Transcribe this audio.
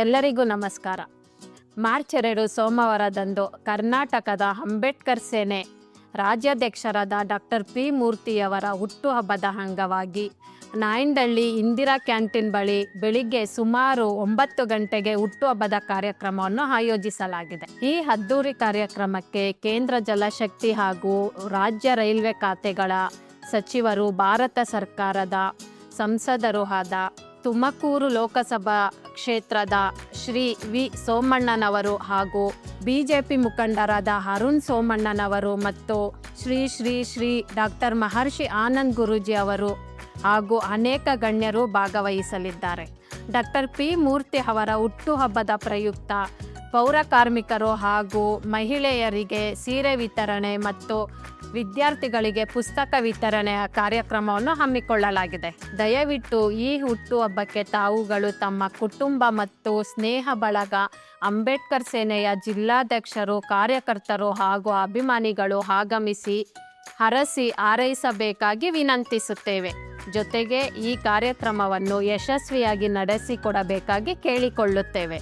ಎಲ್ಲರಿಗೂ ನಮಸ್ಕಾರ. ಮಾರ್ಚ್ 2 ಸೋಮವಾರದಂದು ಕರ್ನಾಟಕದ ಅಂಬೇಡ್ಕರ್ ಸೇನೆ ರಾಜ್ಯಾಧ್ಯಕ್ಷರಾದ ಡಾಕ್ಟರ್ ಪಿ ಮೂರ್ತಿಯವರ ಹುಟ್ಟುಹಬ್ಬದ ಅಂಗವಾಗಿ ನಾಯಂಡಹಳ್ಳಿ ಇಂದಿರಾ ಕ್ಯಾಂಟೀನ್ ಬಳಿ ಬೆಳಿಗ್ಗೆ ಸುಮಾರು 9 ಗಂಟೆಗೆ ಹುಟ್ಟುಹಬ್ಬದ ಕಾರ್ಯಕ್ರಮವನ್ನು ಆಯೋಜಿಸಲಾಗಿದೆ. ಈ ಅದ್ದೂರಿ ಕಾರ್ಯಕ್ರಮಕ್ಕೆ ಕೇಂದ್ರ ಜಲಶಕ್ತಿ ಹಾಗೂ ರಾಜ್ಯ ರೈಲ್ವೆ ಖಾತೆಗಳ ಸಚಿವರು, ಭಾರತ ಸರ್ಕಾರದ ಸಂಸದರು ಆದ ತುಮಕೂರು ಲೋಕಸಭಾ ಕ್ಷೇತ್ರದ ಶ್ರೀ ವಿ ಸೋಮಣ್ಣನವರು ಹಾಗೂ ಬಿಜೆಪಿ ಮುಖಂಡರಾದ ಅರುಣ್ ಸೋಮಣ್ಣನವರು ಮತ್ತು ಶ್ರೀ ಡಾಕ್ಟರ್ ಮಹರ್ಷಿ ಆನಂದ್ ಗುರೂಜಿ ಅವರು ಹಾಗೂ ಅನೇಕ ಗಣ್ಯರು ಭಾಗವಹಿಸಲಿದ್ದಾರೆ. ಡಾಕ್ಟರ್ ಪಿ ಮೂರ್ತಿ ಅವರ ಹುಟ್ಟುಹಬ್ಬದ ಪ್ರಯುಕ್ತ ಪೌರ ಕಾರ್ಮಿಕರು ಹಾಗೂ ಮಹಿಳೆಯರಿಗೆ ಸೀರೆ ವಿತರಣೆ ಮತ್ತು ವಿದ್ಯಾರ್ಥಿಗಳಿಗೆ ಪುಸ್ತಕ ವಿತರಣೆಯ ಕಾರ್ಯಕ್ರಮವನ್ನು ಹಮ್ಮಿಕೊಳ್ಳಲಾಗಿದೆ. ದಯವಿಟ್ಟು ಈ ಹುಟ್ಟುಹಬ್ಬಕ್ಕೆ ತಾವುಗಳು ತಮ್ಮ ಕುಟುಂಬ ಮತ್ತು ಸ್ನೇಹ ಬಳಗ, ಅಂಬೇಡ್ಕರ್ ಸೇನೆಯ ಜಿಲ್ಲಾಧ್ಯಕ್ಷರು, ಕಾರ್ಯಕರ್ತರು ಹಾಗೂ ಅಭಿಮಾನಿಗಳು ಆಗಮಿಸಿ ಹರಸಿ ಹಾರೈಸಬೇಕಾಗಿ ವಿನಂತಿಸುತ್ತೇವೆ. ಜೊತೆಗೆ ಈ ಕಾರ್ಯಕ್ರಮವನ್ನು ಯಶಸ್ವಿಯಾಗಿ ನಡೆಸಿಕೊಡಬೇಕಾಗಿ ಕೇಳಿಕೊಳ್ಳುತ್ತೇವೆ.